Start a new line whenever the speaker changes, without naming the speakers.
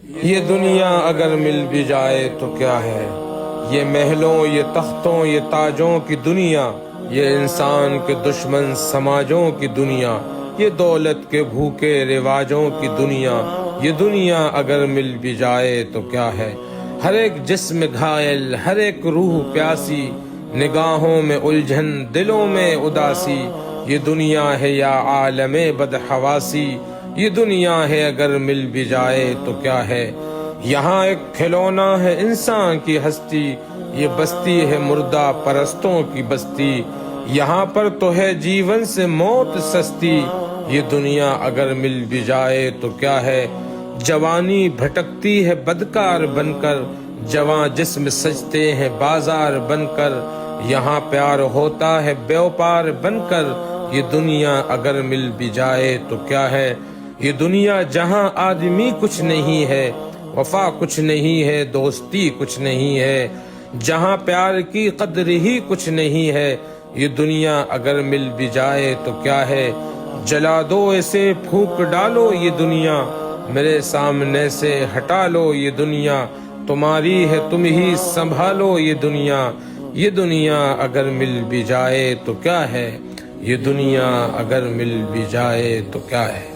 یہ دنیا اگر مل بھی جائے تو کیا ہے، یہ محلوں یہ تختوں یہ تاجوں کی دنیا، یہ انسان کے دشمن سماجوں کی دنیا، یہ دولت کے بھوکے رواجوں کی دنیا، یہ دنیا اگر مل بھی جائے تو کیا ہے۔ ہر ایک جسم گھائل، ہر ایک روح پیاسی، نگاہوں میں الجھن دلوں میں اداسی، یہ دنیا ہے یا عالم بدحواسی، یہ دنیا ہے اگر مل بھی جائے تو کیا ہے۔ یہاں ایک کھلونا ہے انسان کی ہستی، یہ بستی ہے مردہ پرستوں کی بستی، یہاں پر تو ہے جیون سے موت سستی، یہ دنیا اگر مل بھی جائے تو کیا ہے۔ جوانی بھٹکتی ہے بدکار بن کر، جواں جسم سجتے ہیں بازار بن کر، یہاں پیار ہوتا ہے بیوپار بن کر، یہ دنیا اگر مل بھی جائے تو کیا ہے۔ یہ دنیا جہاں آدمی کچھ نہیں ہے، وفا کچھ نہیں ہے، دوستی کچھ نہیں ہے، جہاں پیار کی قدر ہی کچھ نہیں ہے، یہ دنیا اگر مل بھی جائے تو کیا ہے۔ جلا دو اسے پھونک ڈالو یہ دنیا، میرے سامنے سے ہٹا لو یہ دنیا، تمہاری ہے تم ہی سنبھالو یہ دنیا، یہ دنیا اگر مل بھی جائے تو کیا ہے، یہ دنیا اگر مل بھی جائے تو کیا ہے۔